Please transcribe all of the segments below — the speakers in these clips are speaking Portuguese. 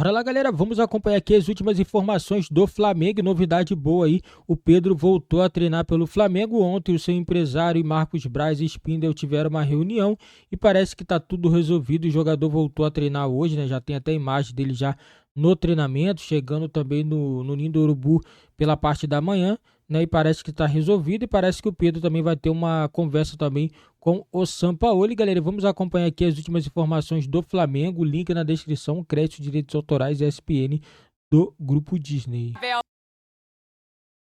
Bora lá, galera, vamos acompanhar aqui as últimas informações do Flamengo. E novidade boa aí, o Pedro voltou a treinar pelo Flamengo ontem. O seu empresário e Marcos Braz e Spindel tiveram uma reunião e parece que tá tudo resolvido. O jogador voltou a treinar hoje, né? Já tem até imagem dele já no treinamento, chegando também no Ninho do Urubu pela parte da manhã, né? E parece que tá resolvido e parece que o Pedro também vai ter uma conversa também com o Sampaoli. Galera, vamos acompanhar aqui as últimas informações do Flamengo, link na descrição, crédito, direitos autorais e ESPN do Grupo Disney.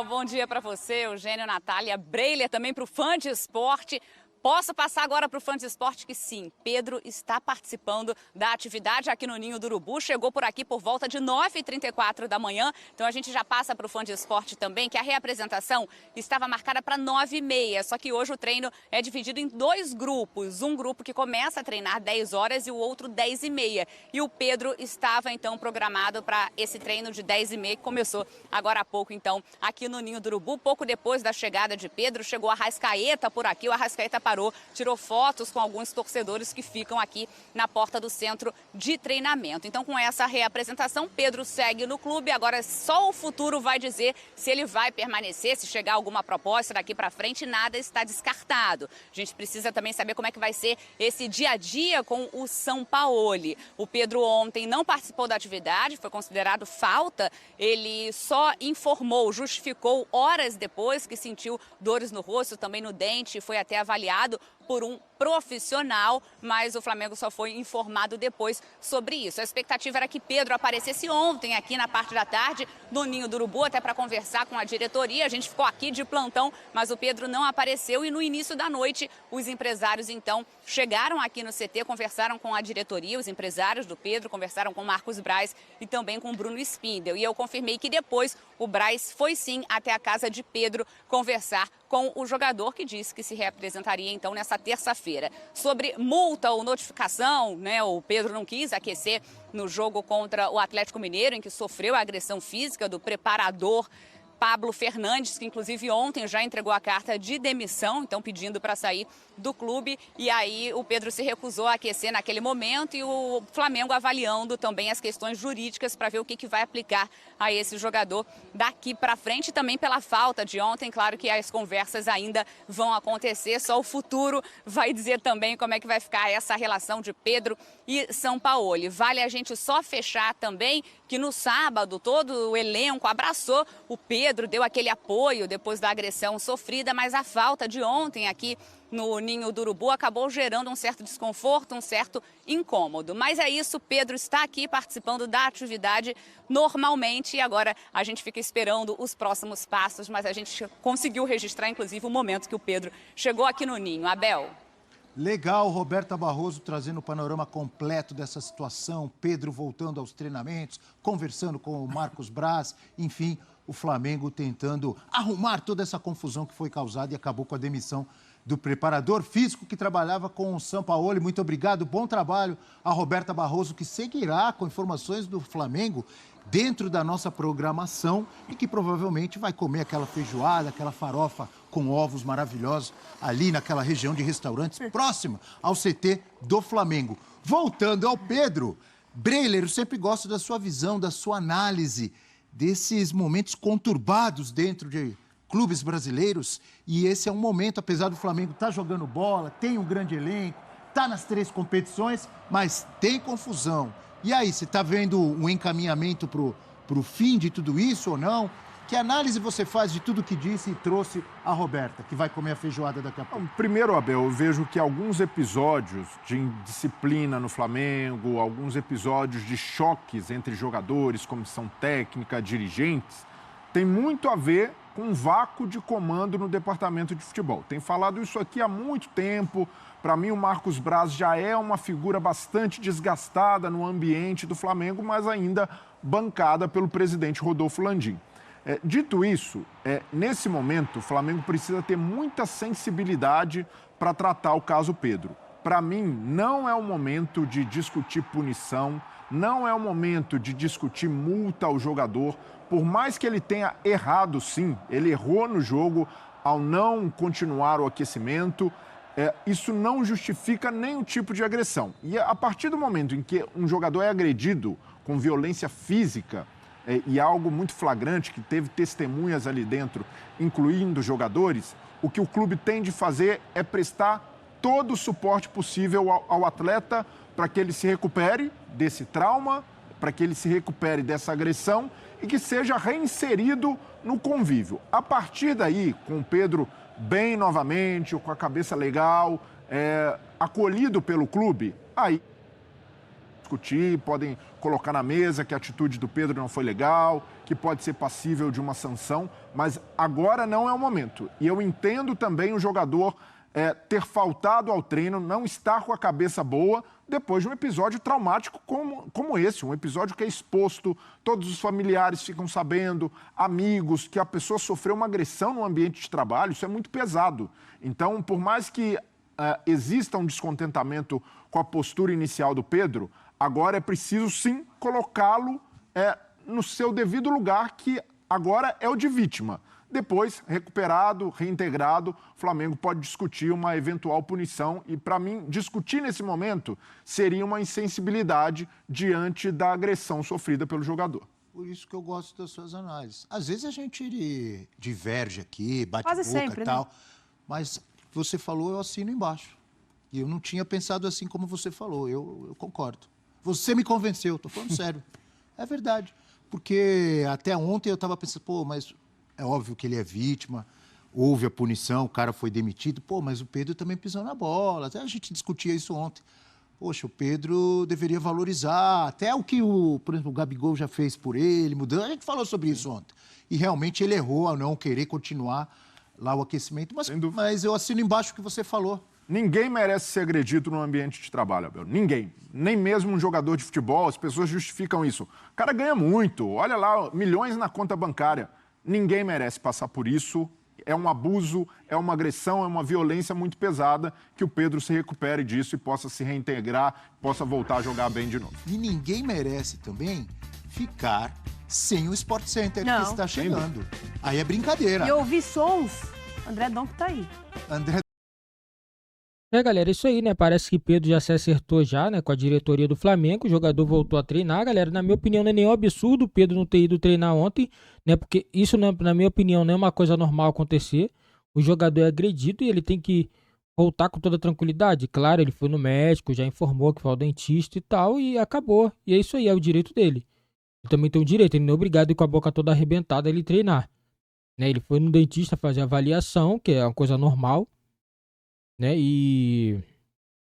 Bom dia para você, Eugênio, Natália, Breiler, também para o Fã de Esporte. Posso passar agora para o Fã de Esporte que sim, Pedro está participando da atividade aqui no Ninho do Urubu. Chegou por aqui por volta de 9h34 da manhã. Então a gente já passa para o Fã de Esporte também que a reapresentação estava marcada para 9h30. Só que hoje o treino é dividido em dois grupos. Um grupo que começa a treinar 10 horas e o outro 10h30. E o Pedro estava então programado para esse treino de 10h30 que começou agora há pouco então aqui no Ninho do Urubu. Pouco depois da chegada de Pedro, chegou a Arrascaeta por aqui. O Arrascaeta parou, tirou fotos com alguns torcedores que ficam aqui na porta do centro de treinamento. Então, com essa reapresentação, Pedro segue no clube. Agora, só o futuro vai dizer se ele vai permanecer, se chegar alguma proposta daqui para frente, nada está descartado. A gente precisa também saber como é que vai ser esse dia a dia com o Sampaoli. O Pedro ontem não participou da atividade, foi considerado falta. Ele só informou, justificou horas depois que sentiu dores no rosto, também no dente, foi até avaliado por um profissional, mas o Flamengo só foi informado depois sobre isso. A expectativa era que Pedro aparecesse ontem aqui na parte da tarde no Ninho do Urubu, até para conversar com a diretoria. A gente ficou aqui de plantão, mas o Pedro não apareceu e no início da noite os empresários então chegaram aqui no CT, conversaram com a diretoria, os empresários do Pedro, conversaram com Marcos Braz e também com Bruno Spindel. E eu confirmei que depois o Braz foi sim até a casa de Pedro conversar com o jogador que disse que se reapresentaria então nessa terça-feira. Sobre multa ou notificação, né, o Pedro não quis aquecer no jogo contra o Atlético Mineiro, em que sofreu a agressão física do preparador Pablo Fernandes, que inclusive ontem já entregou a carta de demissão, então pedindo para sair do clube. E aí o Pedro se recusou a aquecer naquele momento e o Flamengo avaliando também as questões jurídicas para ver o que vai aplicar a esse jogador daqui para frente. Também pela falta de ontem, claro que as conversas ainda vão acontecer, só o futuro vai dizer também como é que vai ficar essa relação de Pedro e Sampaoli. Vale a gente só fechar também que no sábado todo o elenco abraçou o Pedro, deu aquele apoio depois da agressão sofrida, mas a falta de ontem aqui no Ninho do Urubu acabou gerando um certo desconforto, um certo incômodo. Mas é isso, Pedro está aqui participando da atividade normalmente e agora a gente fica esperando os próximos passos, mas a gente conseguiu registrar inclusive o momento que o Pedro chegou aqui no Ninho. Abel. Legal, Roberta Barroso trazendo o panorama completo dessa situação, Pedro voltando aos treinamentos, conversando com o Marcos Braz, enfim, o Flamengo tentando arrumar toda essa confusão que foi causada e acabou com a demissão do preparador físico que trabalhava com o Sampaoli. Muito obrigado, bom trabalho a Roberta Barroso, que seguirá com informações do Flamengo dentro da nossa programação e que provavelmente vai comer aquela feijoada, aquela farofa com ovos maravilhosos ali naquela região de restaurantes próxima ao CT do Flamengo. Voltando ao Pedro, Breiler, eu sempre gosto da sua visão, da sua análise desses momentos conturbados dentro de clubes brasileiros, e esse é um momento, apesar do Flamengo estar jogando bola, tem um grande elenco, está nas 3 competições, mas tem confusão. E aí, você está vendo um encaminhamento para o fim de tudo isso ou não? Que análise você faz de tudo que disse e trouxe a Roberta, que vai comer a feijoada daqui a pouco? Primeiro, Abel, eu vejo que alguns episódios de indisciplina no Flamengo, alguns episódios de choques entre jogadores, comissão técnica, dirigentes, tem muito a ver com um vácuo de comando no departamento de futebol. Tem falado isso aqui há muito tempo. Para mim, o Marcos Braz já é uma figura bastante desgastada no ambiente do Flamengo, mas ainda bancada pelo presidente Rodolfo Landim. Dito isso, nesse momento, o Flamengo precisa ter muita sensibilidade para tratar o caso Pedro. Para mim, não é o momento de discutir punição, não é o momento de discutir multa ao jogador. Por mais que ele tenha errado, sim, ele errou no jogo ao não continuar o aquecimento, isso não justifica nenhum tipo de agressão. E a partir do momento em que um jogador é agredido com violência física, e algo muito flagrante, que teve testemunhas ali dentro, incluindo jogadores, o que o clube tem de fazer é prestar todo o suporte possível ao atleta para que ele se recupere desse trauma, para que ele se recupere dessa agressão e que seja reinserido no convívio. A partir daí, com o Pedro bem novamente, com a cabeça legal, acolhido pelo clube, aí discutir, podem colocar na mesa que a atitude do Pedro não foi legal, que pode ser passível de uma sanção, mas agora não é o momento. E eu entendo também o jogador ter faltado ao treino, não estar com a cabeça boa, depois de um episódio traumático como esse, um episódio que é exposto, todos os familiares ficam sabendo, amigos, que a pessoa sofreu uma agressão no ambiente de trabalho, isso é muito pesado. Então, por mais que exista um descontentamento com a postura inicial do Pedro, agora é preciso sim colocá-lo no seu devido lugar, que agora é o de vítima. Depois, recuperado, reintegrado, o Flamengo pode discutir uma eventual punição e, para mim, discutir nesse momento seria uma insensibilidade diante da agressão sofrida pelo jogador. Por isso que eu gosto das suas análises. Às vezes a gente diverge aqui, bate Quase boca sempre, e tal, né? mas você falou, eu assino embaixo. E eu não tinha pensado assim como você falou, eu concordo. Você me convenceu, estou falando sério. É verdade. Porque até ontem eu estava pensando, pô, mas é óbvio que ele é vítima, houve a punição, o cara foi demitido, pô, mas o Pedro também pisou na bola. Até a gente discutia isso ontem. Poxa, o Pedro deveria valorizar, até o que, por exemplo, o Gabigol já fez por ele, mudando. A gente falou sobre isso ontem. E realmente ele errou ao não querer continuar lá o aquecimento. Mas eu assino embaixo o que você falou. Ninguém merece ser agredido no ambiente de trabalho, Abel. Ninguém. Nem mesmo um jogador de futebol, as pessoas justificam isso. O cara ganha muito, olha lá, milhões na conta bancária. Ninguém merece passar por isso. É um abuso, é uma agressão, é uma violência muito pesada, que o Pedro se recupere disso e possa se reintegrar, possa voltar a jogar bem de novo. E ninguém merece também ficar sem o Sport Center Não. que está chegando. Aí é brincadeira. E ouvir sons, André Donk tá aí. André, Galera, isso aí, né? Parece que Pedro já se acertou já, né, com a diretoria do Flamengo. O jogador voltou a treinar, galera. Na minha opinião, não é nenhum absurdo o Pedro não ter ido treinar ontem, né? Porque isso, na minha opinião, não é uma coisa normal acontecer. O jogador é agredido e ele tem que voltar com toda tranquilidade. Claro, ele foi no médico, já informou que foi ao dentista e tal, e acabou. E é isso aí, é o direito dele. Ele também tem o direito, ele não é obrigado a ir com a boca toda arrebentada ele treinar, né? Ele foi no dentista fazer avaliação, que é uma coisa normal, né? E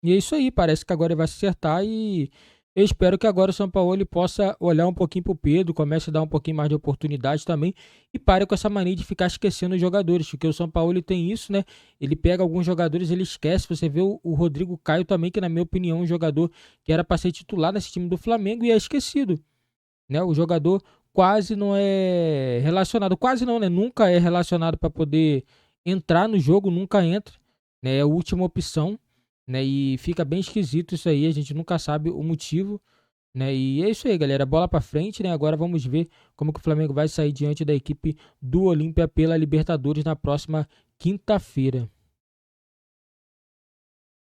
é isso aí, parece que agora ele vai se acertar e eu espero que agora o São Paulo ele possa olhar um pouquinho pro Pedro, comece a dar um pouquinho mais de oportunidade também e pare com essa mania de ficar esquecendo os jogadores, porque o São Paulo ele tem isso, né? Ele pega alguns jogadores, ele esquece. Você vê o Rodrigo Caio também, que na minha opinião é um jogador que era para ser titular nesse time do Flamengo e é esquecido, né? O jogador quase não é relacionado, quase não, né? Nunca é relacionado para poder entrar no jogo, nunca entra, né? É a última opção, né? E fica bem esquisito isso aí, a gente nunca sabe o motivo, né? E é isso aí, galera, bola pra frente, né? Agora vamos ver como que o Flamengo vai sair diante da equipe do Olímpia pela Libertadores na próxima quinta-feira.